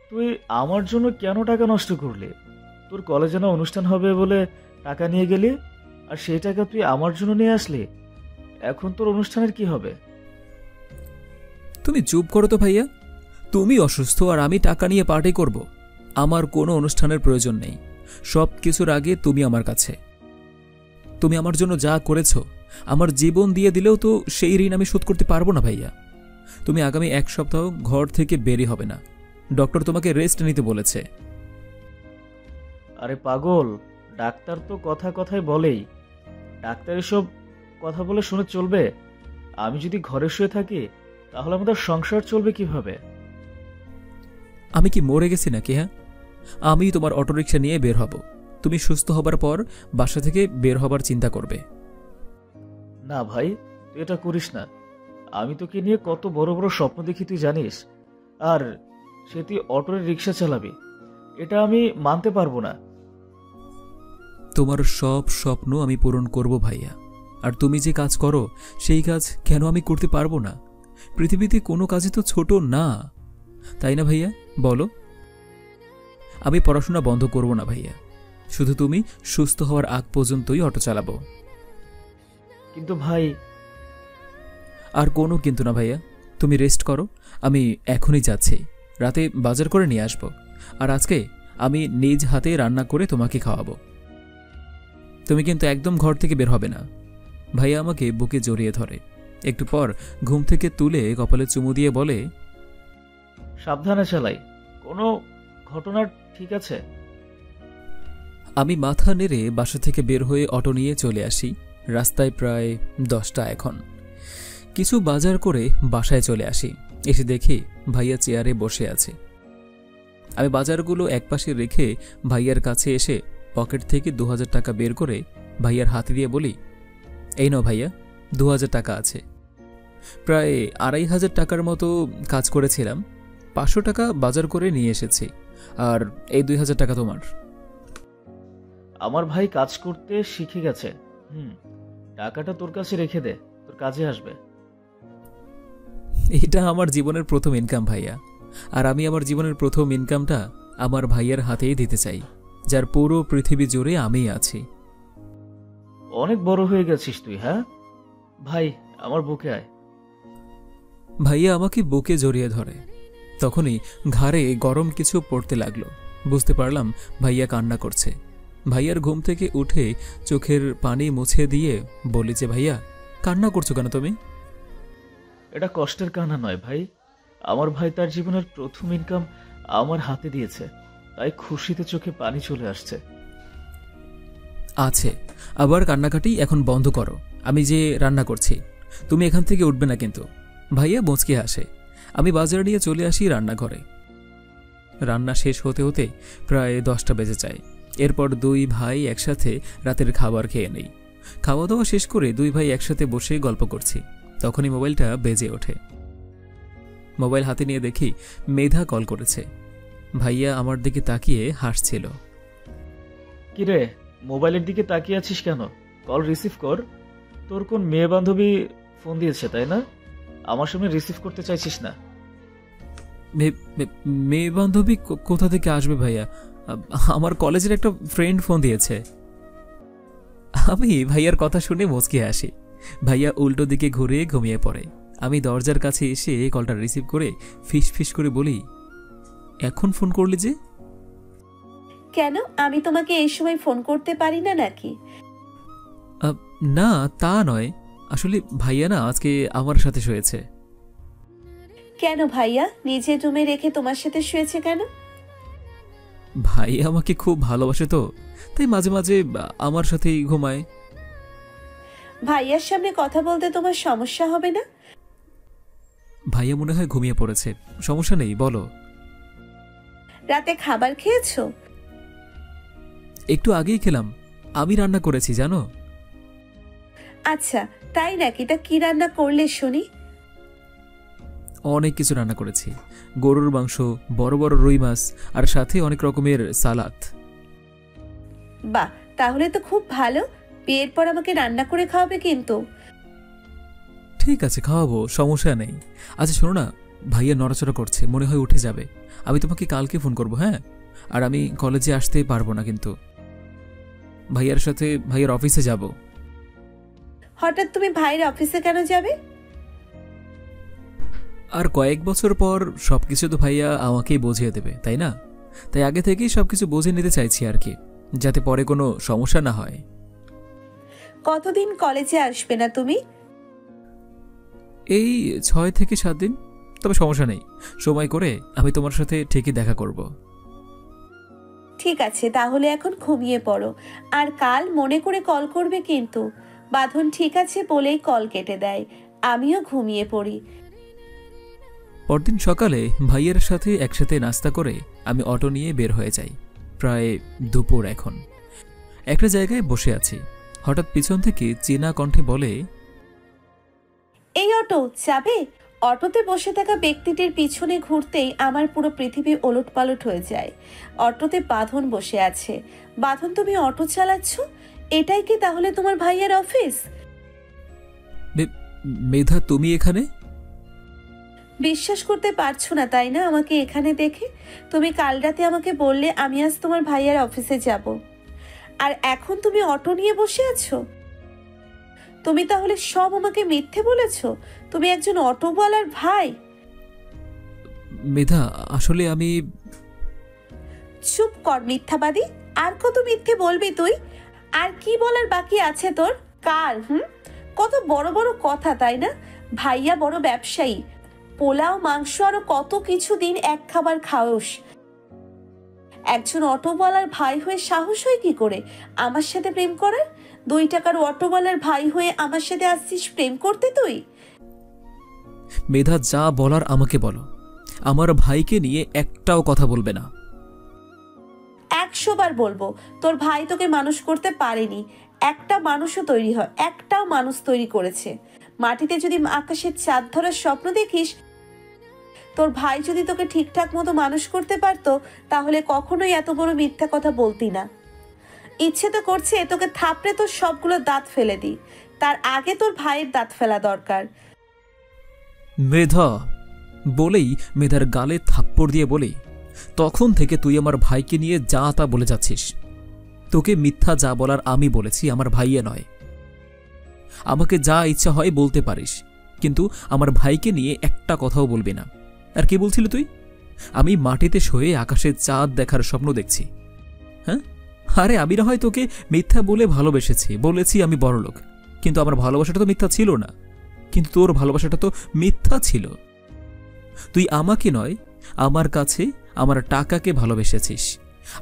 তুই আমার জন্য কেন টাকা নষ্ট করলি? তোর কলেজে না অনুষ্ঠান হবে বলে টাকা নিয়ে গেলি, আর সেই টাকা তুই আমার জন্য নিয়ে আসলি। এখন তোর অনুষ্ঠানের কি হবে? তুমি চুপ করো তো ভাইয়া। তুমি অসুস্থ আর আমি টাকা নিয়ে পার্টি করব? আমার কোনো অনুষ্ঠানের প্রয়োজন নেই। সব কিছুর আগে তুমি আমার কাছে। তুমি আমার জন্য যা করেছ, আমার জীবন দিয়ে দিলেও তো সেই ঋণ আমি শোধ করতে পারবো না ভাইয়া। তুমি আগামী 1 সপ্তাহ ঘর থেকে বেরই হবে না। ডক্টর তোমাকে রেস্ট নিতে বলেছে। আরে পাগল, ডাক্তার তো কথা কথায় বলেই। ডাক্তার এসব কথা বলে শুনে চলবে? আমি যদি ঘরে শুয়ে থাকি তাহলে আমাদের সংসার চলবে কিভাবে? আমি কি মরে গেছি নাকি? হ্যাঁ, আমি তোমার অটোরিকশা নিয়ে বের হব। তুমি সুস্থ হবার পর বাসা থেকে বের হবার চিন্তা করবে। না ভাই, তুই এটা করিস না। আমি তোকে নিয়ে কত বড় বড় স্বপ্ন দেখি তুই জানিস। আর সে তুই অটোর রিক্সা চালাবি, এটা আমি মানতে পারবো না। তোমার সব স্বপ্ন আমি পূরণ করব ভাইয়া। আর তুমি যে কাজ করো সেই কাজ কেন আমি করতে পারবো না? পৃথিবীতে কোনো কাজই তো ছোট না, তাই না ভাইয়া? বলো। আমি পড়াশোনা বন্ধ করব না ভাইয়া, শুধু তুমি সুস্থ হওয়ার আগ পর্যন্তই অটো চালাবো। কিন্তু ভাই। আর কোনো কিন্তু না ভাইয়া, তুমি রেস্ট করো। আমি এখনই যাচ্ছি, রাতে বাজার করে নিয়ে আসবো। আর আজকে আমি নিজ হাতে রান্না করে তোমাকে খাওয়াবো। তুমি কিন্তু একদম ঘর থেকে বের হবে না। ভাইয়া আমাকে বুকে জড়িয়ে ধরে, একটু পর ঘুম থেকে তুলে কপালে চুমু দিয়ে বলে, সাবধানে চালাই, কোনো ঘটনা ঠিক আছে? আমি মাথা নেড়ে বাসা থেকে বের হয়ে অটো নিয়ে চলে আসি। রাস্তায় প্রায় 10টা এখন। কিছু বাজার করে বাসায় চলে আসি। এসে দেখি ভাইয়া চেয়ারে বসে আছে। আমি বাজারগুলো একপাশে রেখে ভাইয়ার কাছে এসে পকেট থেকে 2000 টাকা বের করে ভাইয়ার হাতে দিয়ে বলি, এই নাও ভাইয়া, 2000 টাকা আছে। প্রায় 2500 টাকার মতো কাজ করেছিলাম। 500 টাকা বাজার করে নিয়ে এসেছি, আর এই 2000 টাকা তোমার। আমার ভাই কাজ করতে শিখে গেছে। টাকাটা তোর কাছে রেখে দে, তোর কাজে আসবে। এটা আমার জীবনের প্রথম ইনকাম ভাইয়া, আর আমি আমার জীবনের প্রথম ইনকামটা আমার ভাইয়ার হাতেই দিতে চাই, যার পুরো পৃথিবী জুড়ে আমিই আছি। অনেক বড় হয়ে গেছিস তুই। হ্যাঁ ভাই, আমার বুকে আয়। ভাইয়া আমাকে বুকে জড়িয়ে ধরে। তখনই ঘাড়ে গরম কিছু পড়তে লাগলো। বুঝতে পারলাম ভাইয়া কান্না করছে। ভাইয়ার ঘুম থেকে উঠে চোখের পানি মুছে দিয়ে বলি যে, ভাইয়া কান্না করছো কেন তুমি? এটা কষ্টের কান্না নয় ভাই, আমার ভাই তার জীবনের প্রথম ইনকাম আমার হাতে দিয়েছে, তাই খুশিতে চোখে পানি চলে আসছে। আছে, আবার কান্নাকাটি এখন বন্ধ করো। আমি যে রান্না করছি, তুমি এখান থেকে উঠবে না কিন্তু। ভাইয়া মুচকি হাসে। আমি বাজার নিয়ে চলে আসি রান্নাঘরে। রান্না শেষ হতে হতে প্রায় 10টা বেজে যায়। এরপর 2 ভাই একসাথে রাতের খাবার খেয়ে নেই। খাওয়া দাওয়া শেষ করে 2 ভাই একসাথে বসে গল্প করছি। তখনই মোবাইলটা বেজে ওঠে। মোবাইল হাতে নিয়ে দেখি মেধা কল করেছে। ভাইয়া আমার দিকে তাকিয়ে হাসছিল। কিরে, মোবাইলের দিকে তাকিয়ে আছিস কেন? কল রিসিভ কর। তোর কোন মেয়ে বান্ধবী ফোন দিয়েছে তাই না? আমার সামনে রিসিভ করতে চাইছিস না? মেয়ে বান্ধবী কোথা থেকে আসবে ভাইয়া? আমার কলেজের একটা ফ্রেন্ড ফোন দিয়েছে। আমি ভাইয়ার কথা শুনে মুচকি হাসি। ভাইয়া উল্টো দিকে ঘুরে ঘুমিয়ে পড়ে। আমি দরজার কাছে এসে কলটা রিসিভ করে ফিস ফিস করে বলি, এখন ফোন করলি যে? কেন, আমি তোমাকে এই সময় ফোন করতে পারি না নাকি? না তা নয়, আসলে ভাইয়া না আজকে আমার সাথে শুয়েছে। কেন ভাইয়া নিজের রুমে রেখে তোমার সাথে শুয়েছে কেন? ভাইয়া আমাকে খুব ভালোবাসে তো, তাই মাঝে মাঝে আমার সাথেই ঘুমায়। ভাইয়ার সামনে কথা বলতে তোমার সমস্যা হবে না? ভাইয়া মনে হয় ঘুমিয়ে পড়েছে, সমস্যা নেই, বলো। রাতে খাবার খেয়েছো? একটু আগেই খেলাম, আমি রান্না করেছি জানো। আচ্ছা তাই নাকি, তা কি রান্না করলে শুনি? অনেক কিছু রান্না করেছি, গরুর মাংস, বড় বড় রুই মাছ, আর সাথে অনেক রকমের সালাদ। বাহ, তাহলে তো খুব ভালো। বিয়ের পর আমাকে রান্না করে খাওয়াবে কিন্তু। ঠিক আছে, খাওয়াবো, সমস্যা নেই। আচ্ছা শোনো না, ভাইয়া নড়াচড়া করছে, মনে হয় উঠে যাবে। আমি তোমাকে কালকে ফোন করব, হ্যাঁ? আর আমি কলেজে আসতে পারবো না, কিন্তু ভাইয়ার সাথে ভাইয়ার অফিসে যাব। হঠাৎ তুমি ভাইয়ের অফিসে কেন যাবে? আর কয়েক বছর পর সবকিছু তো ভাইয়া আমাকেই বুঝিয়ে দেবে, তাই না? তাই আগে থেকেই সবকিছু বুঝে নিতে চাইছি আর কি, যাতে পরে কোনো সমস্যা না হয়। কতদিন কলেজে আসবে না তুমি? এই 6 থেকে 7 দিন। তবে সমস্যা নেই, সময় করে আমি তোমার সাথে ঠিকই দেখা করব। ঠিক আছে, তাহলে এখন ঘুমিয়ে পড়ো। আর কাল মনে করে কল করবে কিন্তু। বাঁধন ঠিক আছে বলেই কল কেটে দেয়। আমিও ঘুমিয়ে পড়ি। পরদিন সকালে ভাইয়ের সাথে একসাথে নাস্তা করে আমি অটো নিয়ে বের হয়ে যাই। প্রায় দুপুর এখন। একটা জায়গায় বসে আছি, হঠাৎ পিছন থেকে চীনা কণ্ঠে বলে, এই অটো যাবে? অটোতে বসে থাকা ব্যক্তিটির পিছনে ঘুরতেই আমার পুরো পৃথিবী ওলটপালট হয়ে যায়। অটোতে বাঁধন বসে আছে। বাঁধন, তুমি অটো চালাচ্ছ? এটাই কি তাহলে তোমার ভাইয়ের অফিস? মেধা, তুমি এখানে? বিশ্বাস করতে পারছো না তাই না আমাকে এখানে দেখে? তুমি কাল রাতে আমাকে বললে আমি আজ তোমার ভাইয়ের অফিসে যাব, আর এখন তুমি অটো নিয়ে বসে আছো। তুমি তাহলে সব আমাকে মিথ্যে বলেছো? তুমি একজন অটোওয়ালার ভাই? মেধা, আসলে আমি... চুপ কর মিথ্যাবাদী। আর কত মিথ্যে বলবি তুই? আর কি বলার বাকি আছে তোর? কার কত বড় বড় কথা, তাই না? ভাইয়া বড় ব্যবসায়ী, পোলাও মাংস আরো কত কিছু দিন এক খাবার খাওস। একজন অটোওয়ালার ভাই হয়ে সাহস হয় কি করে আমার সাথে প্রেম করার? 2 টাকার অটোওয়ালার ভাই হয়ে আমার সাথে আসছিস প্রেম করতে তুই? মেধা, যা বলার আমাকে বলো। আমার ভাইকে নিয়ে একটাও কথা বলবে না। 100 বার বলবো, তোর ভাই তোকে মানুষ করতে পারেনি। একটা মানুষও তৈরি হয়, একটাও মানুষ তৈরি করেছে। মাটিতে যদি আকাশের চাঁদ ধরার স্বপ্ন দেখিস, তোর ভাই যদি তোকে ঠিকঠাক মতো মানুষ করতে পারতো, তাহলে কখনোই এত বড় মিথ্যা কথা বলতি না। ইচ্ছে তো করছে তোকে থাপড়ে তোর সবগুলো দাঁত ফেলে দি। তার আগে তোর ভাইয়ের দাঁত ফেলা দরকার। মেধা বলেই মেধার গালে থাপ্পড় দিয়ে বলি, তখন থেকে তুই আমার ভাইকে নিয়ে যা তা বলে যাচ্ছিস। তোকে মিথ্যা যা বলার আমি বলেছি, আমার ভাইয়ে নয়। আমাকে যা ইচ্ছা হয় বলতে পারিস, কিন্তু আমার ভাইকে নিয়ে একটা কথাও বলবি না। আর কি বলছিলি তুই? আমি মাটিতে শুয়ে আকাশে চাঁদ দেখার স্বপ্ন দেখছি, হ্যাঁ? আরে আমি না হয় তোকে মিথ্যা বলে ভালোবেসেছি, বলেছি আমি বড়লোক, কিন্তু আমার ভালোবাসাটা তো মিথ্যা ছিল না। কিন্তু তোর ভালোবাসাটা তো মিথ্যা ছিল। তুই আমাকে নয়, আমার কাছে আমার টাকাকে ভালোবেসেছিস।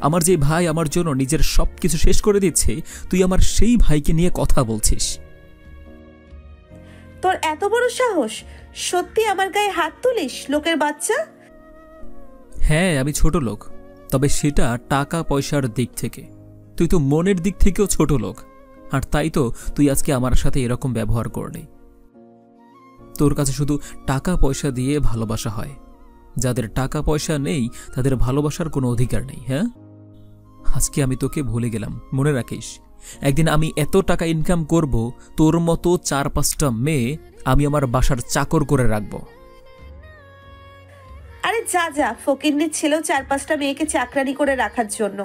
আমার যে ভাই আমার জন্য নিজের সবকিছু শেষ করে দিচ্ছে, তুই আমার সেই ভাইকে নিয়ে কথা বলছিস। তোর এত বড় সাহস! সত্যি আমার গায়ে হাত তুলিস, লোকের বাচ্চা? হ্যাঁ, আমি ছোট লোক, তবে সেটা টাকা পয়সার দিক থেকে। তুই তো মনের দিক থেকেও ছোট লোক, আর তাই তো তুই আজকে আমার সাথে এরকম ব্যবহার করলি। তোর কাছে শুধু টাকা পয়সা দিয়ে ভালোবাসা হয়। যাদের টাকা পয়সা নেই তাদের ভালোবাসার কোনো অধিকার নেই। হ্যাঁ, আজকে আমি তোকে ভুলে গেলাম, মনে রাখিস। একদিন আমি এত টাকা ইনকাম করব, তোর মতো 4-5টা মেয়ে আমি আমার বাসার চাকর করে রাখব। আরে যা যা, ফকিন্নির ছেলেও 4-5টা মেয়েকে চাকরানি করে রাখার জন্য।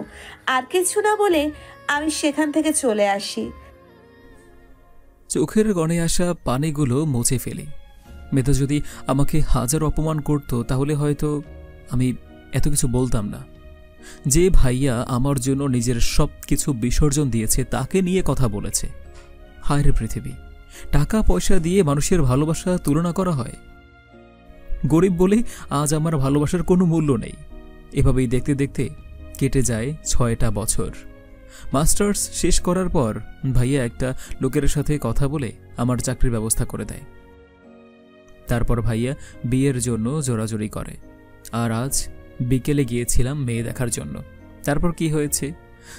আর কিছু না বলে আমি সেখান থেকে চলে আসি। চোখের গণে আসা পানিগুলো মুছে ফেলি। মেধা যদি আমাকে হাজার অপমান করত, তাহলে হয়তো আমি এত কিছু বলতাম না। যে ভাইয়া আমার জন্য নিজের সব কিছু বিসর্জন দিয়েছে, তাকে নিয়ে কথা বলেছে। হায় রে পৃথিবী, টাকা পয়সা দিয়ে মানুষের ভালোবাসা তুলনা করা হয়। গরিব বলে আজ আমার ভালোবাসার কোনো মূল্য নেই। এভাবেই দেখতে দেখতে কেটে যায় 6টা বছর। মাস্টার্স শেষ করার পর ভাইয়া একটা লোকের সাথে কথা বলে আমার চাকরির ব্যবস্থা করে দেয়। তারপর ভাইয়া বিয়ের জন্য জোরাজুরি করে, আর আজ বিকেলে গিয়েছিলাম মেয়ে দেখার জন্য। তারপর কি হয়েছে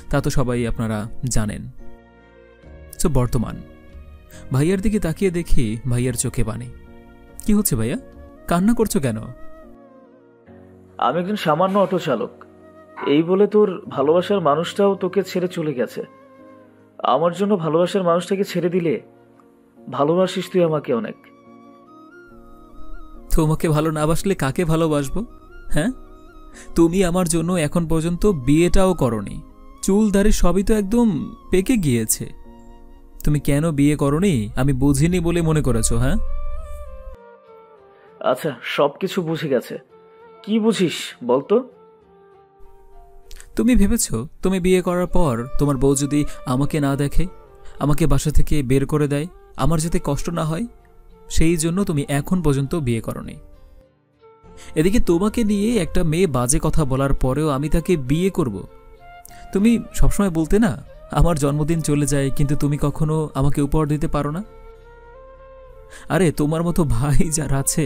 তা তো সবাই আপনারা জানেন। তো বর্তমান ভাইয়ার দিকে তাকিয়ে দেখি ভাইয়ার চোখে পানি। কি হচ্ছে ভাইয়া, কান্না করছো কেন? আমি একজন সামান্য অটো চালক, এই বলে তোর ভালোবাসার মানুষটাও তোকে ছেড়ে চলে গেছে। আমার জন্য ভালোবাসার মানুষটাকে ছেড়ে দিলে ভালোবাসিস তুই আমাকে অনেক। তোমাকে ভালো না বাসলে কাকে ভালোবাসবো? হ্যাঁ, তুমি আমার জন্য এখন পর্যন্ত বিয়েটাও করনি। চুল দাড়ি সবই তো একদম পেকে গিয়েছে। তুমি কেন বিয়ে করনি আমি বুঝিনি বলে মনে করেছো? হ্যাঁ, আচ্ছা, সবকিছু বুঝে গেছে। কি বুঝিস বলতো? তুমি ভেবেছো তুমি বিয়ে করার পর তোমার বউ যদি আমাকে না দেখে, আমাকে বাসা থেকে বের করে দেয়, আমার যাতে কষ্ট না হয়, সেই জন্য তুমি এখন পর্যন্ত বিয়ে করনি। এদিকে তোমাকে নিয়ে একটা মেয়ে বাজে কথা বলার পরেও আমি তাকে বিয়ে করব। তুমি সবসময় বলতে না আমার জন্মদিন চলে যায় কিন্তু তুমি কখনো আমাকে উপহার দিতে পারো না। আরে তোমার মতো ভাই যারা আছে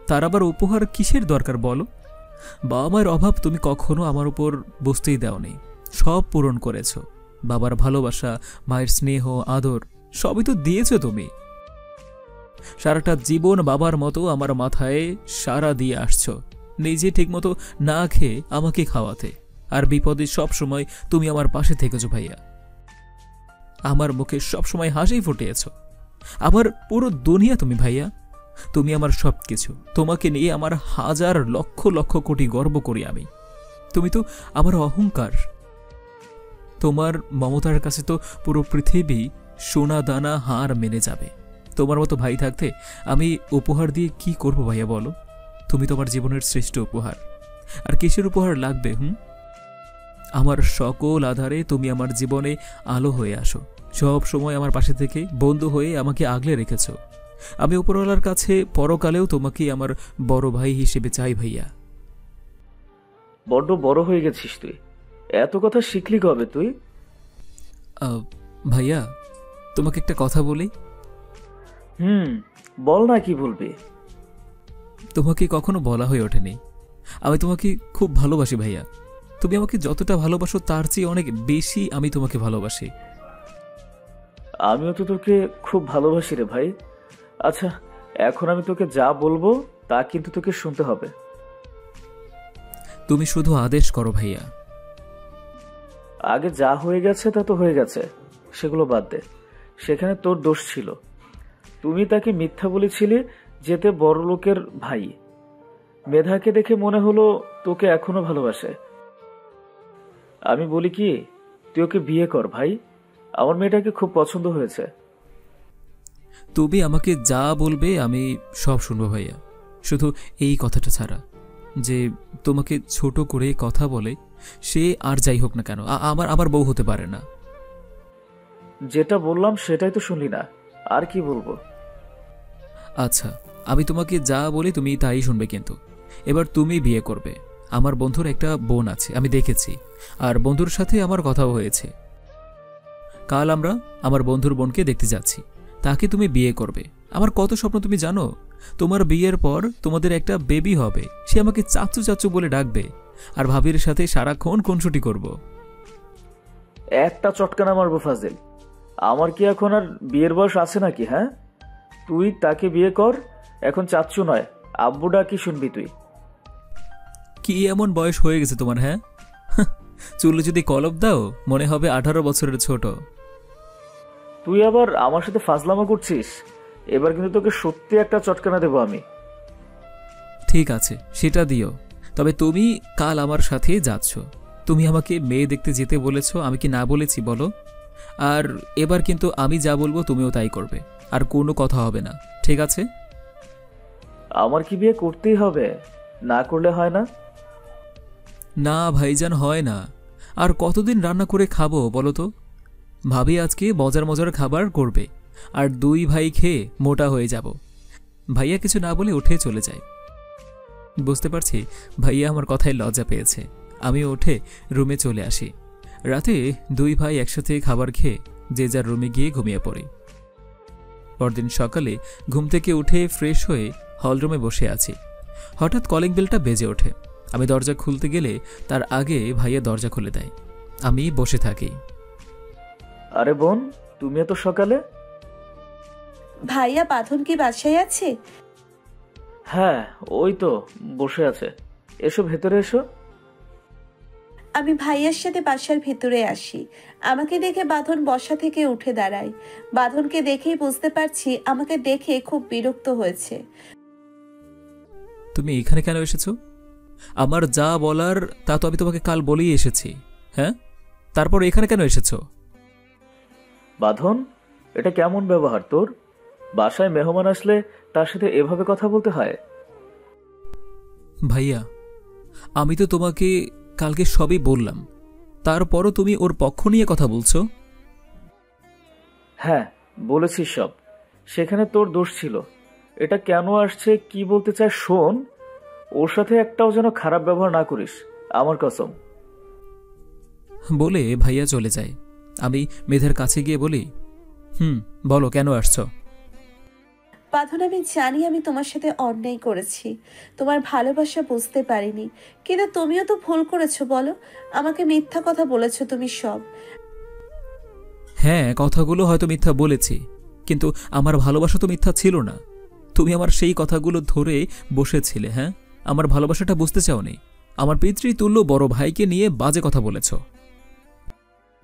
তার আবার উপহার কিসের দরকার বলো? বাবা মায়ের অভাব তুমি কখনো আমার উপর বুঝতেই দাওনি, সব পূরণ করেছো। বাবার ভালোবাসা, মায়ের স্নেহ, আদর সবই তো দিয়েছো তুমি। সারাটা জীবন বাবার মতো আমার মাথায় সারা দিয়ে আসছো, নিজে ঠিকমতো না খেয়ে আমাকে খাওয়াতে, আর বিপদে সব সময় তুমি আমার পাশে থেকেছো ভাইয়া। আমার মুখে সব সময় হাসি ফুটিয়েছো। আমার পুরো দুনিয়া তুমি ভাইয়া, তুমি আমার সবকিছু। তোমাকে নিয়ে আমার হাজার লক্ষ লক্ষ কোটি গর্ব করি আমি। তুমি তো আমার অহংকার। তোমার মমতার কাছে তো পুরো পৃথিবী সোনা দানা হার মেনে যাবে। তোমার মতো ভাই থাকতে আমি উপহার দিয়ে কি করব ভাইয়া বলো? তুমি তোমার জীবনের শ্রেষ্ঠ উপহার। আর কিসের উপহার লাগবে? আমার সকল আধারে তুমি আমার জীবনে আলো হয়ে আসো। সব সময় আমার পাশে থেকে বন্ধু হয়ে আমাকে আগলে রেখেছো। আমি উপরওয়ালার কাছে পরকালেও তোমাকে আমার বড় ভাই হিসেবে চাই ভাইয়া। বড্ড বড় হয়ে গেছিস তুই। এত কথা শিখলি কবে তুই? ভাইয়া, তোমাকে একটা কথা বলি। বল না, কি বলবি? তোমাকে কখনো বলা হয়ে ওঠেনি, আমি তোমাকে খুব ভালোবাসি ভাইয়া। তুমি আমাকে যতটা ভালোবাসো তার চেয়ে অনেক বেশি আমি তোমাকে ভালোবাসি। আমিও তো তোকে খুব ভালোবাসি রে ভাই। আচ্ছা, এখন আমি তোকে যা বলবো তা কিন্তু তোকে শুনতে হবে। তুমি শুধু আদেশ করো ভাইয়া। আগে যা হয়ে গেছে তা তো হয়ে গেছে, সেগুলো বাদ দে। সেখানে তোর দোষ ছিল। তুমি তাকে মিথ্যা বলেছিলে যেতে বড় লোকের ভাই। মেধাকে দেখে মনে হলো তোকে এখনো ভালোবাসে। আমি বলি কি, তুই ওকে বিয়ে কর ভাই। আমার মেয়েটাকে খুব পছন্দ হয়েছে। তুমি আমাকে যা বলবে আমি সব শুনবো ভাইয়া, শুধু এই কথাটা ছাড়া যে তোমাকে ছোট করে কথা বলে সে আর যাই হোক না কেন আমার বউ হতে পারে না। যেটা বললাম সেটাই তো শুনলি না, আর কি বলবো? আচ্ছা, আমি তোমাকে যা বলি তুমি তাই শুনবে, কিন্তু এবার তুমি বিয়ে করবে। আমার বন্ধুর একটা বোন আছে, আমি দেখেছি, আর বন্ধুর সাথে আমার কথাও হয়েছে। কাল আমরা আমার বন্ধুর বোনকে দেখতে যাচ্ছি, তাকে তুমি বিয়ে করবে। আমার কত স্বপ্ন তুমি জানো। তোমার বিয়ের পর তোমাদের একটা বেবি হবে, সে আমাকে চাচু চাচু বলে ডাকবে, আর ভাবির সাথে সারাক্ষণ খুনসুটি করব। একটা চটকানা মারবো ফাজিল। আমার কি এখন আর বিয়ের বয়স আছে নাকি? হ্যাঁ, তুই তাকে বিয়ে কর। এখন চাচ্ছু নয়, আব্বু ডাকি শুনবি তুই। কি এমন বয়স হয়ে গেছে তোমার? হ্যাঁ, চুলে যদি কলপ দাও মনে হবে 18 বছরের ছোট। তুই আবার আমার সাথে ফাজলামা করছিস। এবার কিন্তু তোকে সত্যি একটা চটকানা দেবো আমি। ঠিক আছে, সেটা দিও। তবে তুমি কাল আমার সাথে যাচ্ছ। তুমি আমাকে মেয়ে দেখতে যেতে বলেছ, আমি কি না বলেছি বলো? আর এবার কিন্তু আমি যা বলবো তুমিও তাই করবে, আর কোনো কথা হবে না, ঠিক আছে? আমার কি বিয়ে করতেই হবে? না করলে হয় না? না ভাইজান, হয় না। আর কতদিন রান্না করে খাবো বলো তো? ভাবি আজকে মজার মজার খাবার করবে, আর 2 ভাই খেয়ে মোটা হয়ে যাব। ভাইয়া কিছু না বলে উঠে চলে যায়। বুঝতে পারছি ভাইয়া আমার কথায় লজ্জা পেয়েছে। আমি উঠে রুমে চলে আসি। রাতে 2 ভাই একসাথে খাবার খেয়ে যে যার রুমে গিয়ে ঘুমিয়ে পড়ি। পরদিন সকালে ঘুম থেকে উঠে ফ্রেশ হয়ে হলরুমে বসে আছি। হঠাৎ কলিং বেলটা বেজে ওঠে। আমি দরজা খুলতে গেলে তার আগে ভাইয়া দরজা খুলে দেয়। আমি বসে থাকি। আরে বোন, তুমি এত সকালে? ভাইয়া বাঁধন কি বাসায় আছে? হ্যাঁ, ওই তো বসে আছে। এসো, ভেতরে এসো। আমি ভাইয়ার সাথে বাসার ভেতরে আসি। আমাকে দেখে বাঁধন বসা থেকে উঠে দাঁড়ায়। বাঁধনকে দেখেই বুঝতে পারছি আমাকে দেখে খুব বিরক্ত হয়েছে। তুমি এখানে কেন এসেছো? আমার যা বলার তা তো আমি তোমাকে কাল বলেই এসেছি। হ্যাঁ, তারপর এখানে কেন এসেছো? বাঁধন, এটা কেমন ব্যবহার তোর? বাসায় মেহমান আসলে তার সাথে এভাবে কথা বলতে হয়? ভাইয়া, আমি তো তোমাকে কালকে সবই বললাম, তারপরও তুমি ওর পক্ষ নিয়ে কথা বলছো। হ্যাঁ, বলেছিস সব। সেখানে তোর দোষ ছিল। এটা কেন আসছে, কি বলতে চায় শোন। ওর সাথে একটাও যেন খারাপ ব্যবহার না করিস, আমার কসম। বলে ভাইয়া চলে যায়। আমি মেধার কাছে গিয়ে বলি, বলো কেন আসছো? বাঁধন, আমি জানি আমি তোমার সাথে অন্যায় করেছি, তোমার ভালোবাসা বুঝতে পারিনি, কিন্তু তুমিও তো ভুল করেছো। বলো, আমাকে মিথ্যা কথা বলেছো তুমি সব। হ্যাঁ, কথাগুলো হয়তো মিথ্যা বলেছি, কিন্তু আমার ভালোবাসা তো মিথ্যা ছিল না। তুমি আমার সেই কথাগুলো ধরে বসেছিলে। হ্যাঁ, আমার ভালোবাসাটা বুঝতে চাওনি। আমার পিতৃতুল্য বড় ভাইকে নিয়ে বাজে কথা বলেছ।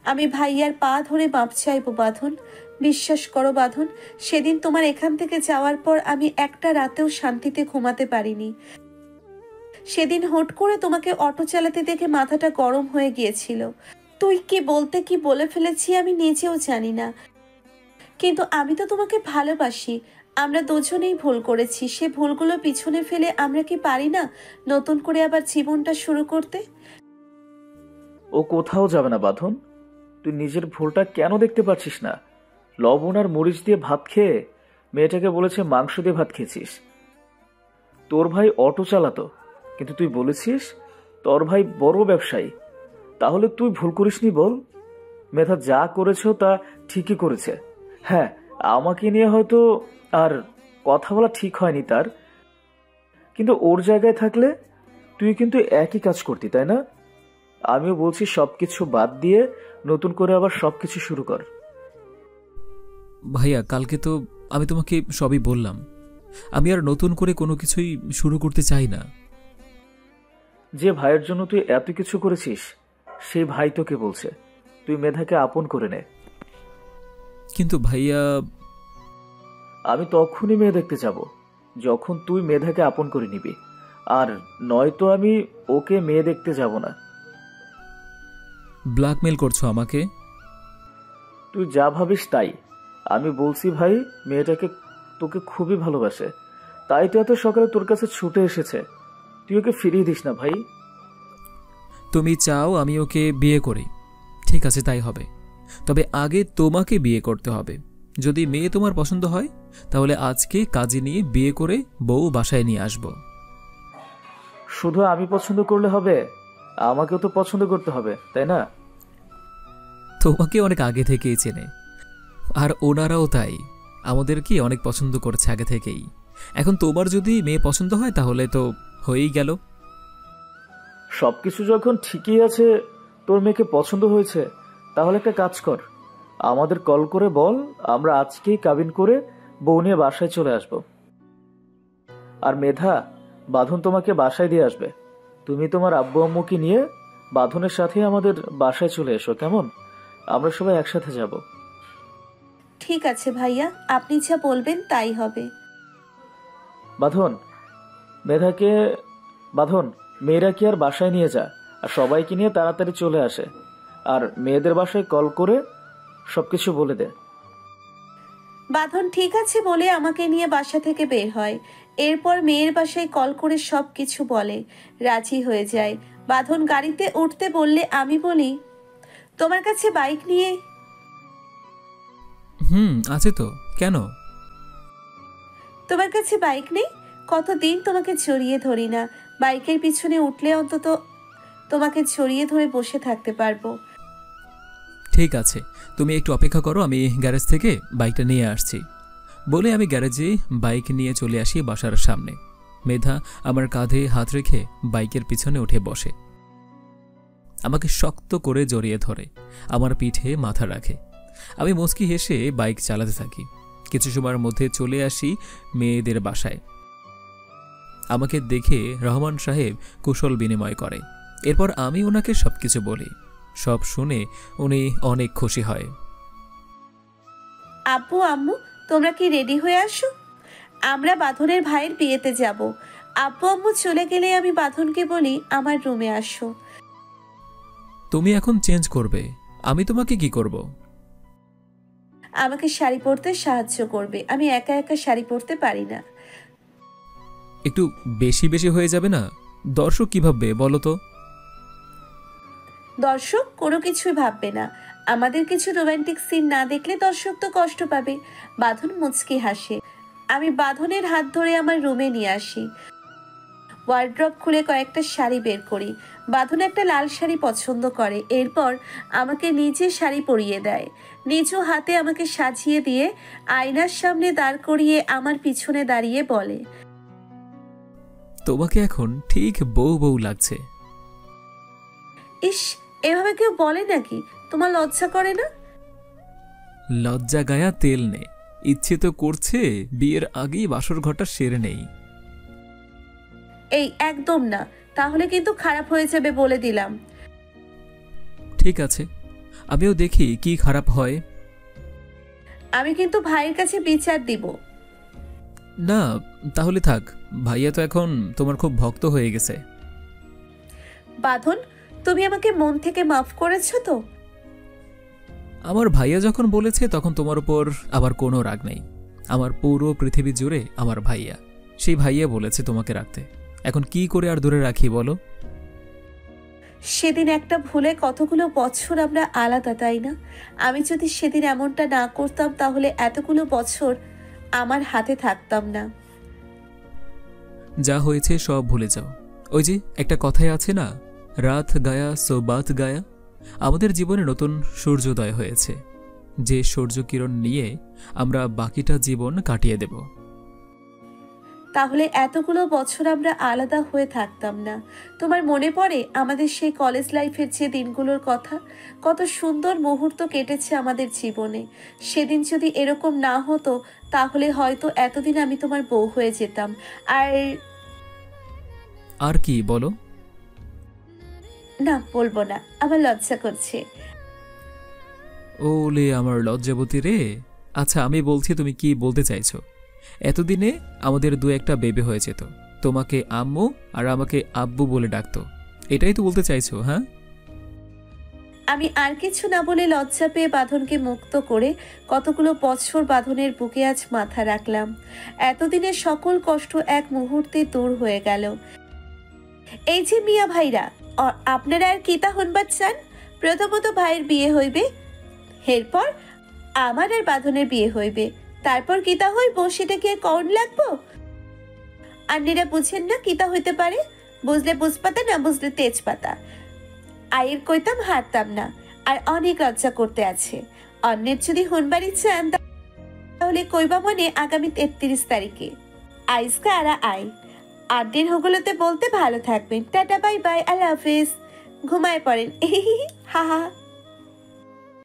আমি ভাইয়ার পা ধরে মাপ চাইবো বাঁধন। বিশ্বাস করো বাঁধন, সেদিন তোমার এখান থেকে যাওয়ার পর আমি একটা রাতেও শান্তিতে ঘুমাতে পারিনি। সেদিন হুট করে তোমাকে অটো চালাতে দেখে মাথাটা গরম হয়ে গিয়েছিল। তুই কি বলতে কি বলে ফেলেছি আমি নিজেও জানি না, কিন্তু আমি তো তোমাকে ভালোবাসি। আমরা দুজনেই ভুল করেছি, সে ভুলগুলো পিছনে ফেলে আমরা কি পারি না নতুন করে আবার জীবনটা শুরু করতে? ও কোথাও যাবে না বাঁধন। তুই নিজের ভুলটা কেন দেখতে পারছিস না? লবণ আর মরিচ দিয়ে ভাত খেয়ে মেয়েটাকে বলেছে মাংস দিয়ে ভাত খেয়েছিস। তোর ভাই অটো চালাতো, কিন্তু তুই বলেছিস তোর ভাই বড় ব্যবসায়ী। তাহলে তুই ভুল করিসনি বল? মেধা যা করেছো তা ঠিকই করেছে। হ্যাঁ, আমাকে নিয়ে হয়তো আর কথা বলা ঠিক হয়নি তার, কিন্তু ওর জায়গায় থাকলে তুই কিন্তু একই কাজ করতি, তাই না? আমিও বলছি সবকিছু বাদ দিয়ে নতুন করে আবার সবকিছু শুরু কর। ভাইয়া, কালকে তো আমি তোমাকে সবই বললাম। আমি আর নতুন করে কোনো কিছুই শুরু করতে চাই না। যে ভাইয়ের জন্য তুই এত কিছু করেছিস, সেই ভাই তোকে বলছে তুই মেধাকে আপন করে নে। কিন্তু ভাইয়া, আমি তখনই মেয়ে দেখতে যাব যখন তুই মেধাকে আপন করে নিবি, আর নয়তো আমি ওকে মেয়ে দেখতে যাব না। ব্ল্যাকমেল করছো আমাকে? তুই যা ভাবিস তাই। আমি বলছি ভাই, মেয়েটাকে তোকে খুবই ভালোবাসে, তাই তো এত সকালে তোর কাছে ছুটে এসেছে। তুই ওকে ফিরিয়ে দিস না ভাই। তুমি চাও আমি ওকে বিয়ে করি, ঠিক আছে, তাই হবে। তবে আগে তোমাকে বিয়ে করতে হবে। যদি মেয়ে তোমার পছন্দ হয় তাহলে আজকে কাজে নিয়ে বিয়ে করে বউ বাসায় নিয়ে আসব। শুধু আমি পছন্দ করলে হবে? আমাকেও তো পছন্দ করতে হবে, তাই না? তোমাকে অনেক আগে থেকেই চেনে, আর ওনারাও তাই। আমাদেরকে অনেক পছন্দ করেছে আগে থেকেই। এখন তোমার যদি মেয়ে পছন্দ হয় তাহলে তো হয়েই গেল। সবকিছু যখন ঠিকই আছে, তোর মেয়েকে পছন্দ হয়েছে, তাহলে একটা কাজ কর, আমাদের কল করে বল আমরা আজকেই কাবিন করে বউ নিয়ে বাসায় চলে আসব। আর মেধা, বাঁধন তোমাকে বাসায় দিয়ে আসবে। তুমি তোমার আব্বু আম্মুকে নিয়ে বাঁধনের সাথে আমাদের বাসায় চলে এসো, কেমন? আমরা সবাই একসাথে যাব। ঠিক আছে ভাইয়া, আপনি যা বলবেন তাই হবে। বাঁধন, মেধাকে বাঁধন মেয়েরা কি আর বাসায় নিয়ে যা, আর সবাইকে নিয়ে তাড়াতাড়ি চলে আসে। আর মেয়েদের বাসায় কল করে সবকিছু বলে দে। বাঁধন ঠিক আছে বলে আমাকে নিয়ে বাসা থেকে বের হয়। এরপর মেয়ের বাসায় কল করে সব কিছু বলে, রাজি হয়ে যায়। বাঁধন গাড়িতে উঠতে বললে আমি বলি, তোমার কাছে বাইক নিয়ে? আছে তো, কেন? তোমার কাছে বাইক নেই? কতদিন তোমাকে জড়িয়ে ধরি না, বাইকের পিছনে উঠলে অন্তত তোমাকে জড়িয়ে ধরে বসে থাকতে পারবো। ঠিক আছে, তুমি একটু অপেক্ষা করো, আমি গ্যারেজ থেকে বাইকটা নিয়ে আসছি। বলে আমি গ্যারেজে বাইক নিয়ে চলে আসি বাসার সামনে। মেধা আমার কাঁধে হাত রেখে বাইকের পিছনে উঠে বসে, আমাকে শক্ত করে জড়িয়ে ধরে, আমার পিঠে মাথা রাখে। আমি মুচকি হেসে বাইক চালাতে থাকি। কিছু সময়ের মধ্যে চলে আসি মেয়েদের বাসায়। আমাকে দেখে রহমান সাহেব কুশল বিনিময় করে। এরপর আমি ওনাকে সবকিছু বলি। সব শুনে উনি অনেক খুশি হয়। আব্বু আম্মু, তোমরা কি রেডি হয়ে আসো? আমরা বাঁধনের ভাইয়ের বিয়েতে যাব। আব্বু আম্মু চলে গেলে আমি বাঁধনকে বলি আমার রুমে আসো। তুমি এখন চেঞ্জ করবে, আমি তোমাকে কি করব? আমাকে শাড়ি পরতে সাহায্য করবে, আমি একা একা শাড়ি পরতে পারি না। একটু বেশি বেশি হয়ে যাবে না? দর্শক কি ভাববে বলো তো? দর্শক কোনো কিছুই ভাববে না। আমাদের কিছু রোমান্টিক সিন না দেখলে দর্শক তো কষ্ট পাবে। বাঁধন মুচকি হাসে। আমি বাঁধনের হাত ধরে আমার রুমে নিয়ে আসি। ওয়ার্ড্রপ খুলে কয়েকটা শাড়ি বের করি। বাঁধন একটা লাল শাড়ি পছন্দ করে, এরপর আমাকে নিজে শাড়ি পরিয়ে দেয়। নিজ হাতে আমাকে সাজিয়ে দিয়ে আয়নার সামনে দাঁড় করিয়ে আমার পিছনে দাঁড়িয়ে বলে, তোমাকে এখন ঠিক বউ বউ লাগছে। ইস, এভাবে কেউ বলে নাকি? তোমার লজ্জা করে না? লজ্জা গায়া তেল নে, ইচ্ছে তো করছে বিয়ের আগেই বাসর ঘরটা সেরে নেই। এই একদম না, তাহলে কিন্তু খারাপ হয়ে যাবে বলে দিলাম। ঠিক আছে, আমিও দেখি কি খারাপ হয়। আমি কিন্তু ভাইয়ের কাছে বিচার দিব। না, তাহলে থাক, ভাইয়া তো এখন তোমার খুব ভক্ত হয়ে গেছে। বাঁধন, তুমি আমাকে মন থেকে মাফ করেছো তো? আমার ভাইয়া যখন বলেছে তখন তোমার উপর আবার কোনো রাগ নেই। আমার পুরো পৃথিবী জুড়ে আমার ভাইয়া, সেই ভাইয়া বলেছে তোমাকে রাখতে, এখন কি করে আর দূরে রাখি বলো? সেদিন একটা ভুলে কতগুলো বছর আমরা আলাদা, তাই না? আমি যদি সেদিন এমনটা না করতাম তাহলে এতগুলো বছর আমার হাতে থাকতাম না। যা হয়েছে সব ভুলে যাও। ওই যে একটা কথাই আছে না, রাত গায়া সো বাত গায়া। আমাদের জীবনে নতুন সূর্যোদয় হয়েছে, যে সূর্য কিরণ নিয়ে আমরা বাকিটা জীবন কাটিয়ে দেব। তাহলে এতগুলো বছর আমরা আলাদা হয়ে থাকতাম না। তোমার মনে পড়ে আমাদের সেই কলেজ লাইফের যে দিনগুলোর কথা? কত সুন্দর মুহূর্ত কেটেছে আমাদের জীবনে। সেদিন যদি এরকম না হতো তাহলে হয়তো এতদিন আমি তোমার বউ হয়ে যেতাম। আর কি বলো? না, বলবো না, আমার লজ্জা করছে। ওলে আমার লজ্জাবতী রে। আচ্ছা, আমি বলছি তুমি কি বলতে চাইছো। এতদিনে আমাদের দু একটা বেবি হয়ে যেত, তোমাকে আম্মু আর আমাকে আব্বু বলে ডাকতো, এটাই তো বলতে চাইছো? হ্যাঁ, আমি আর কিছু না বলে লজ্জা পেয়ে বাঁধনকে মুক্ত করে কতগুলো বছর বাঁধনের বুকে আজ মাথা রাখলাম। এতদিনের সকল কষ্ট এক মুহূর্তে দূর হয়ে গেল। এই যে মিয়া ভাইরা, আপনারা আর কিতা হনবার চান? প্রথমত ভাইয়ের বিয়ে হইবে, এরপর আমার আর বাঁধনের বিয়ে হইবে, তারপর কিতা হইব সেটা কি আর কন লাগবো? আন্নিরা বুঝেন না কিতা হইতে পারে? বুঝলে বুঝপাতা, না বুঝলে তেজপাতা। আয়ের কইতাম হারতাম না, আর অনেক লজ্জা করতে আছে। অন্যের যদি হনবাড়ি চান তাহলে কইবা মনে আগামী 33 তারিখে। আইসকা আরা আই আড্ডির হগুলোতে বলতে ভালো থাকবেন। টাটা, বাই বাই, আল্লাহ হাফিজ। ঘুমায় পড়েন। হা হা।